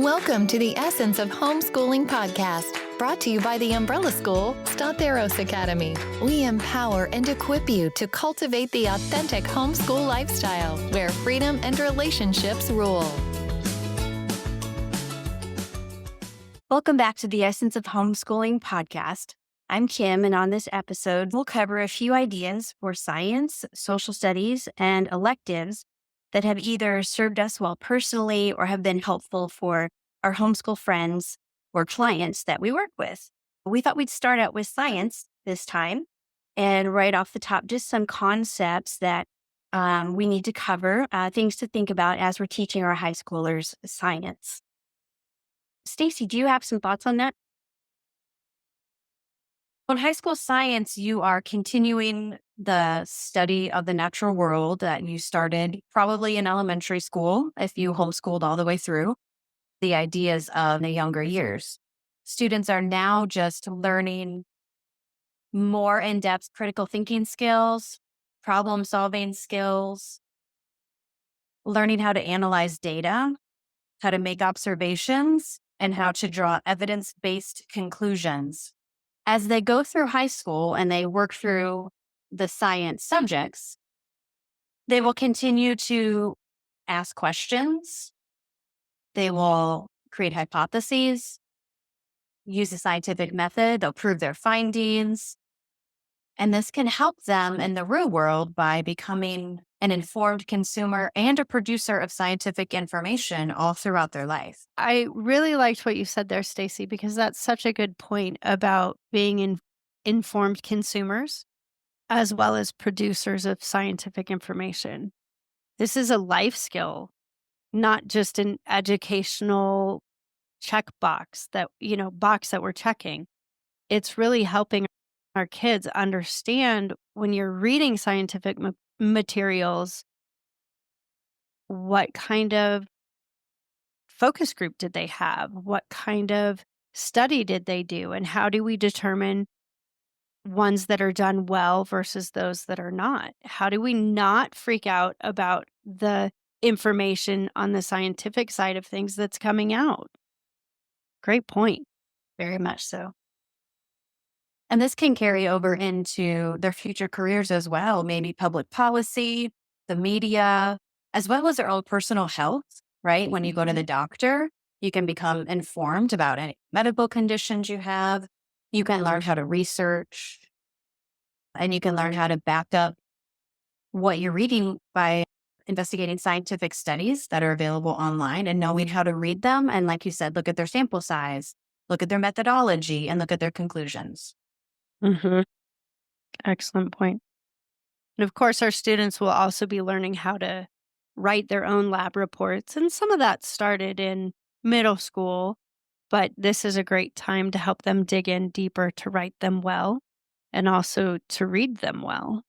Welcome to the Essence of Homeschooling podcast, brought to you by the umbrella school, Start Academy. We empower and equip you to cultivate the authentic homeschool lifestyle where freedom and relationships rule. Welcome back to the Essence of Homeschooling podcast. I'm Kim, and on this episode, we'll cover a few ideas for science, social studies, and electives that have either served us well personally or have been helpful for our homeschool friends or clients that we work with. We thought we'd start out with science this time, and right off the top, just some concepts that we need to cover, things to think about as we're teaching our high schoolers science. Stacy, do you have some thoughts on that? In high school science, you are continuing the study of the natural world that you started probably in elementary school, if you homeschooled all the way through, the ideas of the younger years. Students are now just learning more in-depth critical thinking skills, problem-solving skills, learning how to analyze data, how to make observations, and how to draw evidence-based conclusions. As they go through high school and they work through the science subjects, they will continue to ask questions. They will create hypotheses, use a scientific method. They'll prove their findings. And this can help them in the real world by becoming an informed consumer and a producer of scientific information all throughout their life. I really liked what you said there, Stacy, because that's such a good point about being informed consumers as well as producers of scientific information. This is a life skill, not just an educational checkbox box that we're checking. It's really helping our kids understand when you're reading scientific materials, what kind of focus group did they have? What kind of study did they do? And how do we determine ones that are done well versus those that are not? How do we not freak out about the information on the scientific side of things that's coming out? Great point. Very much so. And this can carry over into their future careers as well, maybe public policy, the media, as well as their own personal health, right? When you go to the doctor, you can become informed about any medical conditions you have. You can learn how to research, and you can learn how to back up what you're reading by investigating scientific studies that are available online and knowing how to read them. And like you said, look at their sample size, look at their methodology, and look at their conclusions. Mm-hmm. Excellent point. And of course, our students will also be learning how to write their own lab reports. And some of that started in middle school, but this is a great time to help them dig in deeper to write them well and also to read them well.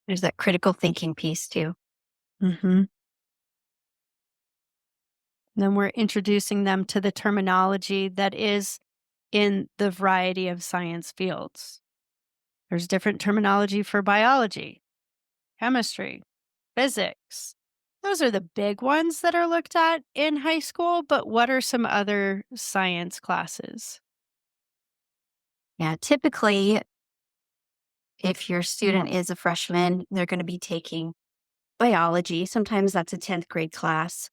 There's that critical thinking piece too. Mm-hmm. Then we're introducing them to the terminology that is in the variety of science fields. There's different terminology for biology, chemistry, physics. Those are the big ones that are looked at in high school, but what are some other science classes? Yeah, typically, if your student is a freshman, they're going to be taking biology. Sometimes that's a 10th grade class.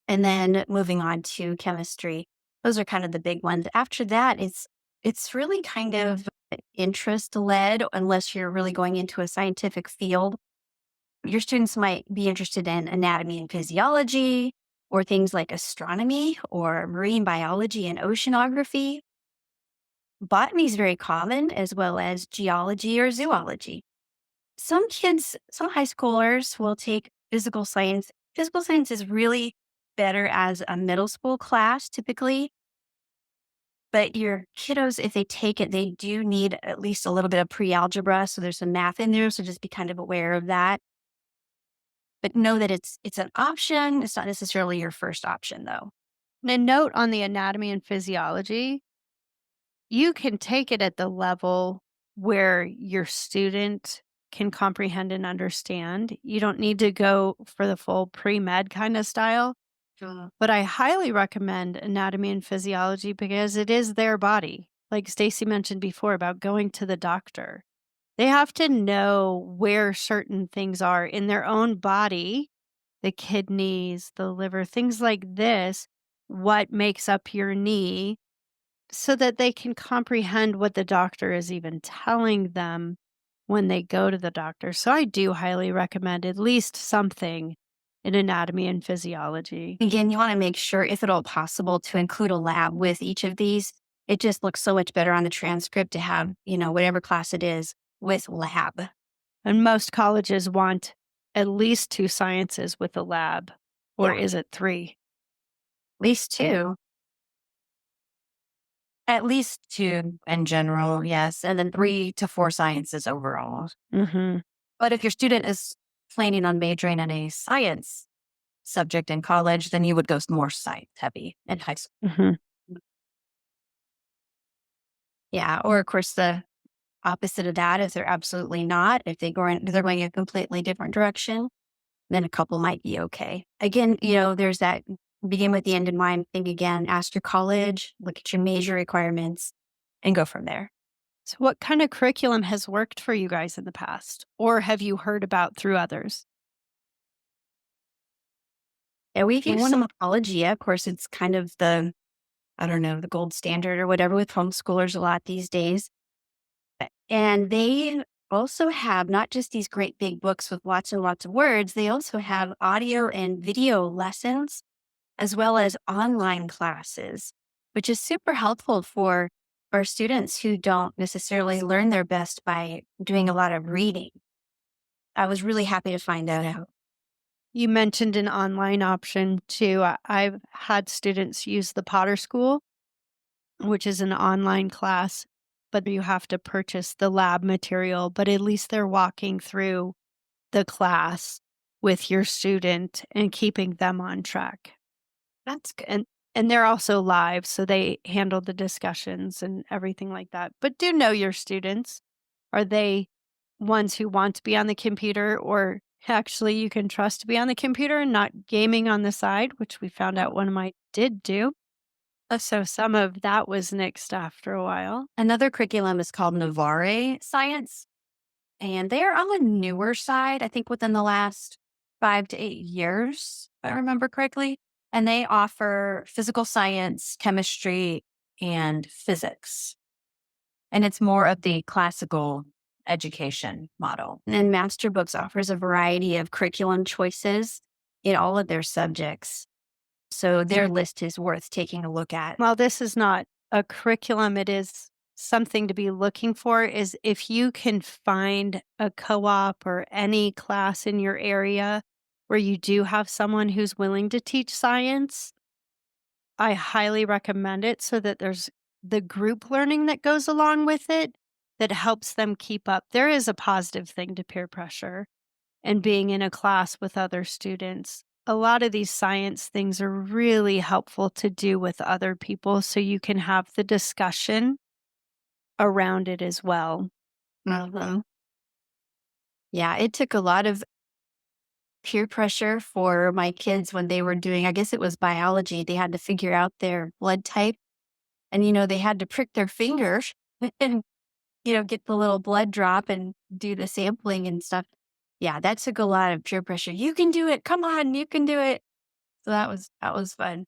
And then moving on to chemistry. Those are kind of the big ones. After that, it's really kind of interest-led unless you're really going into a scientific field. Your students might be interested in anatomy and physiology, or things like astronomy or marine biology and oceanography. Botany is very common, as well as geology or zoology. Some high schoolers will take physical science. Physical science is really better as a middle school class, typically. But your kiddos, if they take it, they do need at least a little bit of pre-algebra. So there's some math in there. So just be kind of aware of that. But know that it's an option. It's not necessarily your first option, though. And a note on the anatomy and physiology, you can take it at the level where your student can comprehend and understand. You don't need to go for the full pre-med kind of style. But I highly recommend anatomy and physiology because it is their body. Like Stacy mentioned before about going to the doctor. They have to know where certain things are in their own body, the kidneys, the liver, things like this, what makes up your knee, so that they can comprehend what the doctor is even telling them when they go to the doctor. So I do highly recommend at least something in anatomy and physiology. Again, you want to make sure, if at all possible, to include a lab with each of these. It just looks so much better on the transcript to have, whatever class it is with lab. And most colleges want at least 2 sciences with a lab, or Yeah. is it 3? At least 2. At least 2 in general, yes. And then 3 to 4 sciences overall. Mm-hmm. But if your student is planning on majoring in a science subject in college, then you would go more science heavy in high school. Mm-hmm. Yeah. Or of course, the opposite of that, if they're absolutely not, if they're going a completely different direction, then a couple might be okay. Again, there's that begin with the end in mind. Think again, ask your college, look at your major requirements, and go from there. So what kind of curriculum has worked for you guys in the past, or have you heard about through others? Yeah, we've used some Apologia. Of course, it's kind of the gold standard or whatever with homeschoolers a lot these days. And they also have not just these great big books with lots and lots of words, they also have audio and video lessons, as well as online classes, which is super helpful for our students who don't necessarily learn their best by doing a lot of reading. I was really happy to find that out. You mentioned an online option too. I've had students use the Potter School, which is an online class, but you have to purchase the lab material, but at least they're walking through the class with your student and keeping them on track. That's good. And they're also live, so they handle the discussions and everything like that. But do know your students. Are they ones who want to be on the computer, or actually you can trust to be on the computer and not gaming on the side, which we found out one of mine did do. So some of that was nixed after a while. Another curriculum is called Navarre Science, and they are on the newer side, I think within the last 5 to 8 years, if I remember correctly. And they offer physical science, chemistry, and physics. And it's more of the classical education model. And Master Books offers a variety of curriculum choices in all of their subjects. So their list is worth taking a look at. Well, this is not a curriculum. It is something to be looking for, is if you can find a co-op or any class in your area where you do have someone who's willing to teach science, I highly recommend it, so that there's the group learning that goes along with it that helps them keep up. There is a positive thing to peer pressure and being in a class with other students. A lot of these science things are really helpful to do with other people, so you can have the discussion around it as well. Mm-hmm. Yeah, it took a lot of peer pressure for my kids when they were doing, I guess it was biology. They had to figure out their blood type, and, they had to prick their fingers and, get the little blood drop and do the sampling and stuff. Yeah, that took a lot of peer pressure. You can do it. Come on, you can do it. So that was fun.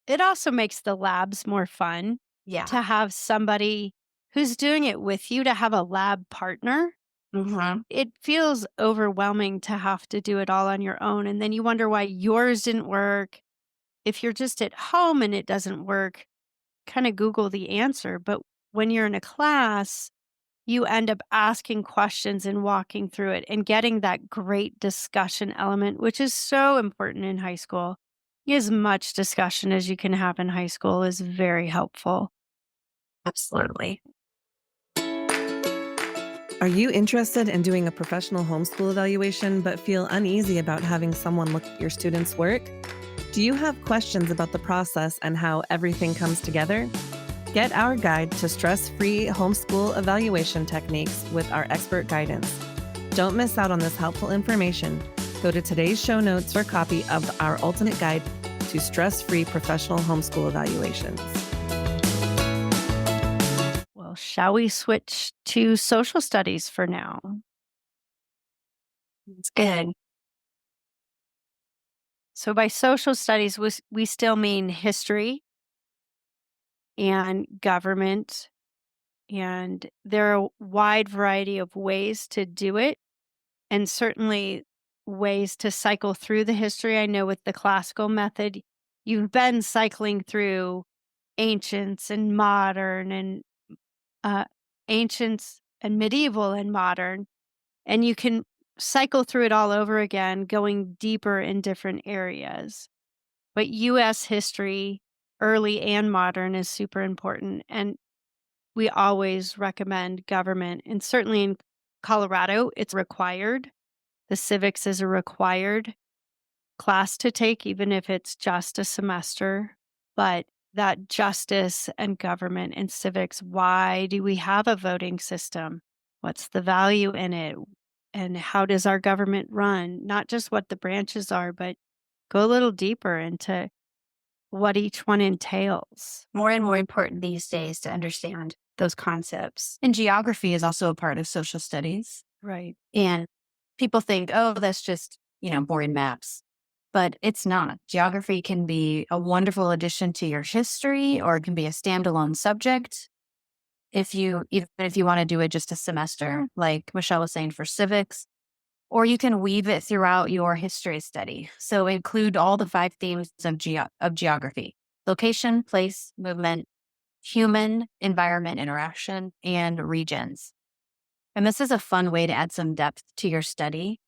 It also makes the labs more fun. Yeah. To have somebody who's doing it with you, to have a lab partner. Mm-hmm. It feels overwhelming to have to do it all on your own. And then you wonder why yours didn't work. If you're just at home and it doesn't work, kind of Google the answer. But when you're in a class, you end up asking questions and walking through it and getting that great discussion element, which is so important in high school. As much discussion as you can have in high school is very helpful. Absolutely. Are you interested in doing a professional homeschool evaluation but feel uneasy about having someone look at your students' work? Do you have questions about the process and how everything comes together? Get our guide to stress-free homeschool evaluation techniques with our expert guidance. Don't miss out on this helpful information. Go to today's show notes for a copy of our ultimate guide to stress-free professional homeschool evaluations. Well, shall we switch to social studies for now? It's good. So by social studies, we still mean history and government. And there are a wide variety of ways to do it, and certainly ways to cycle through the history. I know with the classical method, you've been cycling through ancients and modern and ancients and medieval and modern, and you can cycle through it all over again, going deeper in different areas. But US history, early and modern, is super important. And we always recommend government. And certainly in Colorado, it's required. The civics is a required class to take, even if it's just a semester. But that justice and government and civics, why do we have a voting system? What's the value in it? And how does our government run? Not just what the branches are, but go a little deeper into what each one entails. More and more important these days to understand those concepts. And geography is also a part of social studies. Right. And people think, oh, that's just, boring maps. But it's not. Geography can be a wonderful addition to your history, or it can be a standalone subject. Even if you want to do it just a semester, like Michelle was saying for civics, or you can weave it throughout your history study. So include all the 5 themes of geography: location, place, movement, human, environment, interaction, and regions. And this is a fun way to add some depth to your study,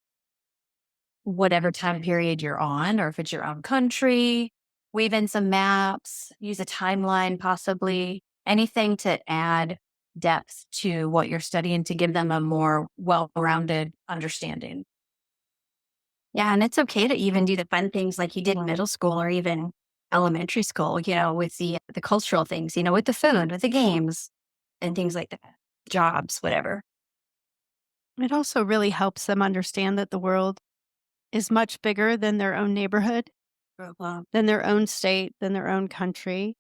whatever time period you're on, or if it's your own country, weave in some maps, use a timeline, possibly anything to add depth to what you're studying to give them a more well-rounded understanding. Yeah, and it's okay to even do the fun things like you did in middle school or even elementary school, with the cultural things, with the food, with the games and things like that, jobs, whatever. It also really helps them understand that the world is much bigger than their own neighborhood, than their own state, than their own country,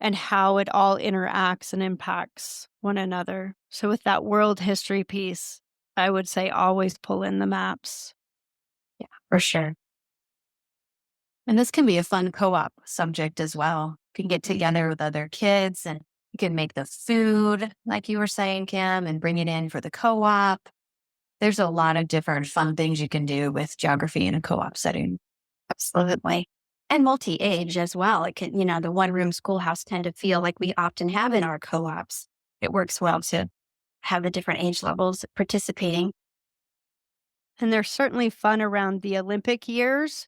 and how it all interacts and impacts one another. So with that world history piece, I would say always pull in the maps. Yeah, for sure. And this can be a fun co-op subject as well. You can get together with other kids and you can make the food, like you were saying, Kim, and bring it in for the co-op. There's a lot of different fun things you can do with geography in a co-op setting. Absolutely. And multi-age as well. It can, the one-room schoolhouse tend to feel like we often have in our co-ops. It works well to have the different age levels participating. And they're certainly fun around the Olympic years,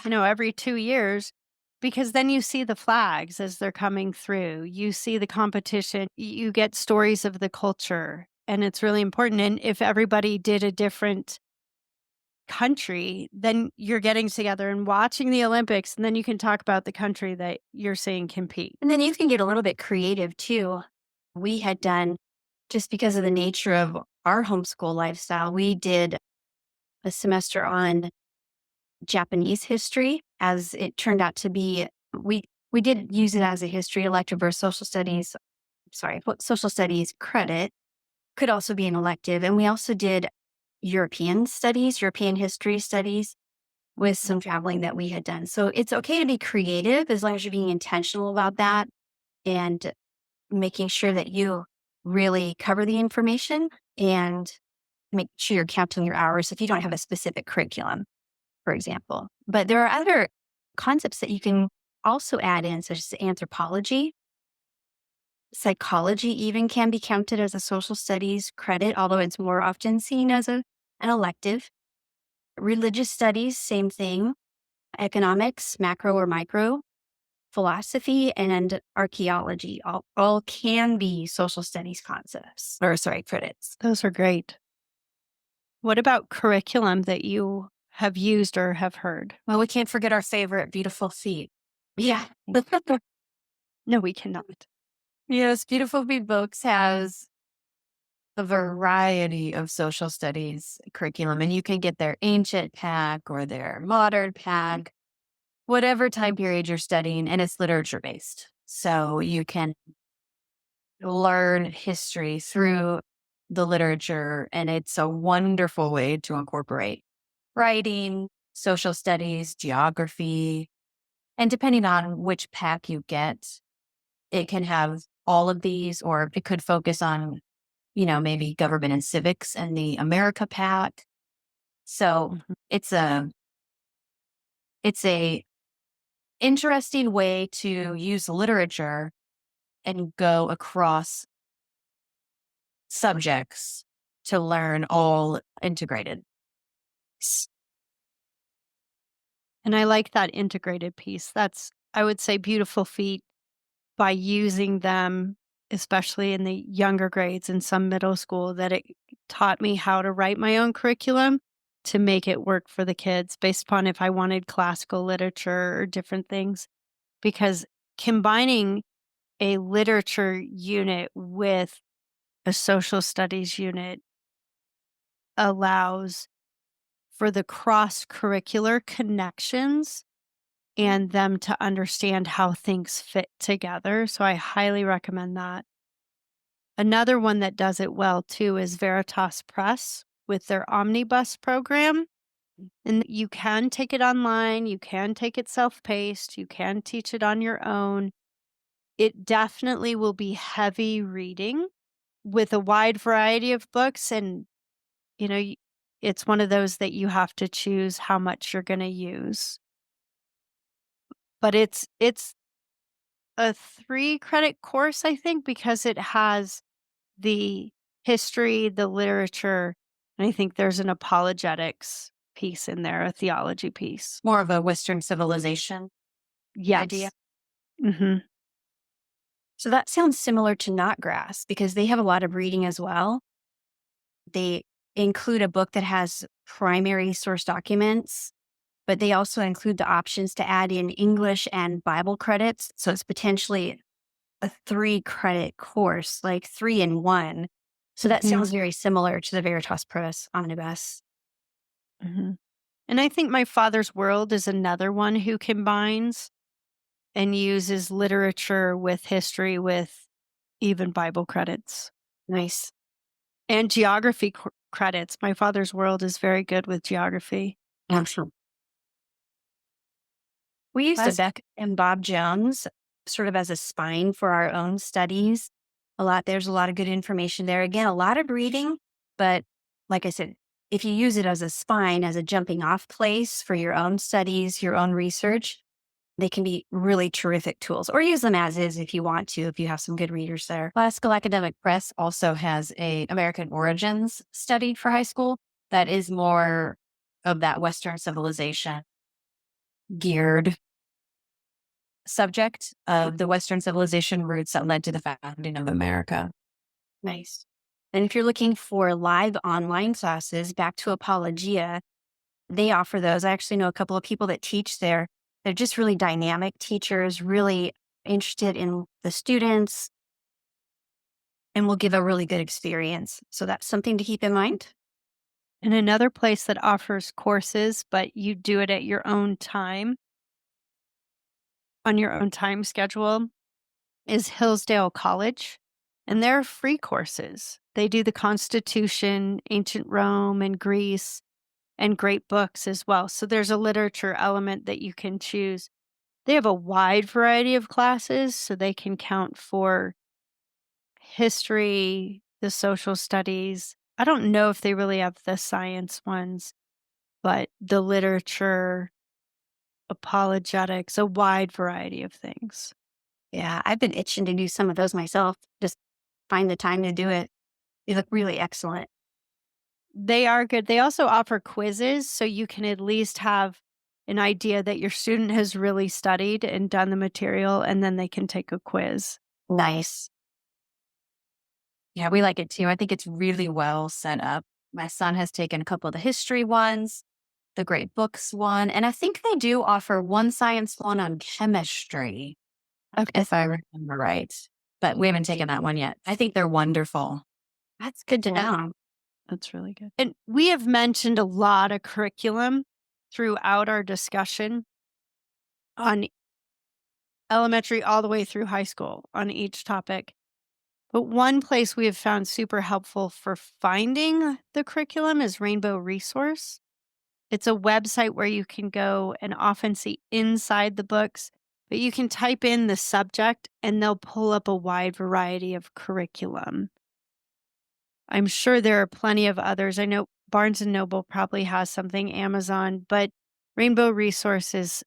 every 2 years, because then you see the flags as they're coming through. You see the competition. You get stories of the culture, and it's really important. And if everybody did a different country, then you're getting together and watching the Olympics, and then you can talk about the country that you're seeing compete. And then you can get a little bit creative too. We had done, just because of the nature of our homeschool lifestyle, we did a semester on Japanese history, as it turned out to be. We did use it as a history elective or social studies credit. Could also be an elective. And we also did European history studies with some traveling that we had done. So it's okay to be creative as long as you're being intentional about that and making sure that you really cover the information and make sure you're counting your hours if you don't have a specific curriculum, for example. But there are other concepts that you can also add in, such as anthropology. Psychology even can be counted as a social studies credit, although it's more often seen as an elective. Religious studies, same thing. Economics, macro or micro. Philosophy and archaeology all can be social studies credits. Those are great. What about curriculum that you have used or have heard? Well, we can't forget our favorite, Beautiful Feet. Yeah. No, we cannot. Yes, Beautiful Feet Books has a variety of social studies curriculum, and you can get their ancient pack or their modern pack. whatever time period you're studying, and it's literature based. So you can learn history through the literature, and it's a wonderful way to incorporate writing, social studies, geography, and depending on which pack you get, it can have all of these, or it could focus on, maybe government and civics and the America pack. So Mhm. it's a interesting way to use literature and go across subjects to learn all integrated. And I like that integrated piece. That's, I would say, beautiful feat by using them, especially in the younger grades in some middle school, that it taught me how to write my own curriculum to make it work for the kids based upon if I wanted classical literature or different things. Because combining a literature unit with a social studies unit allows for the cross curricular connections and them to understand how things fit together. So I highly recommend that. Another one that does it well too is Veritas Press with their omnibus program. And you can take it online, you can take it self paced, you can teach it on your own. It definitely will be heavy reading with a wide variety of books. And, it's one of those that you have to choose how much you're going to use. But it's a 3-credit course, I think, because it has the history, the literature, and I think there's an apologetics piece in there, a theology piece. More of a Western civilization idea. Yes. Hmm. So that sounds similar to Knotgrass because they have a lot of reading as well. They include a book that has primary source documents, but they also include the options to add in English and Bible credits. So it's potentially a 3-credit course, like 3 in 1. So that Mhm. sounds very similar to the Veritas Press Omnibus. Hmm. And I think My Father's World is another one who combines and uses literature with history with even Bible credits Nice. and geography credits. My Father's World is very good with geography. Awesome. We use the Last Beck and Bob Jones sort of as a spine for our own studies. There's a lot of good information there. Again, a lot of reading, but like I said, if you use it as a spine, as a jumping off place for your own studies, your own research, they can be really terrific tools, or use them as is if you want to, if you have some good readers there. Classical Academic Press also has a American Origins study for high school that is more of that Western civilization geared subject of the Western civilization roots that led to the founding of America. Nice. And if you're looking for live online classes, back to Apologia, they offer those. I actually know a couple of people that teach there. They're just really dynamic teachers, really interested in the students, and will give a really good experience. So that's something to keep in mind. And another place that offers courses, but you do it at your own time, on your own time schedule, is Hillsdale College. And they're free courses. They do the Constitution, ancient Rome and Greece, and great books as well. So there's a literature element that you can choose. They have a wide variety of classes, so they can count for history, the social studies. I don't know if they really have the science ones, but the literature, apologetics, a wide variety of things. Yeah, I've been itching to do some of those myself. Just find the time to do it. They look really excellent. They are good. They also offer quizzes, so you can at least have an idea that your student has really studied and done the material, and then they can take a quiz. Nice. Yeah, we like it too. I think it's really well set up. My son has taken a couple of the history ones, the great books one, and I think they do offer one science one on chemistry, Okay. if I remember right. But we haven't taken that one yet. I think they're wonderful. That's good to know. That's really good. And we have mentioned a lot of curriculum throughout our discussion. on elementary all the way through high school on each topic. But one place we have found super helpful for finding the curriculum is Rainbow Resource. It's a website where you can go and often see inside the books, but you can type in the subject and they'll pull up a wide variety of curriculum. I'm sure there are plenty of others. I know Barnes & Noble probably has something, Amazon, but Rainbow Resource is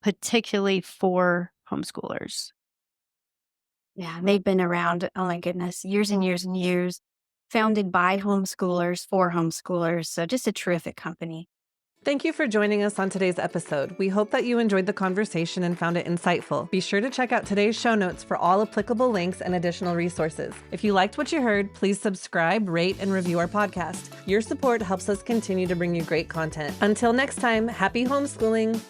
particularly for homeschoolers. Yeah, they've been around, oh my goodness, years and years and years, founded by homeschoolers for homeschoolers. So just a terrific company. Thank you for joining us on today's episode. We hope that you enjoyed the conversation and found it insightful. Be sure to check out today's show notes for all applicable links and additional resources. If you liked what you heard, please subscribe, rate, and review our podcast. Your support helps us continue to bring you great content. Until next time, happy homeschooling.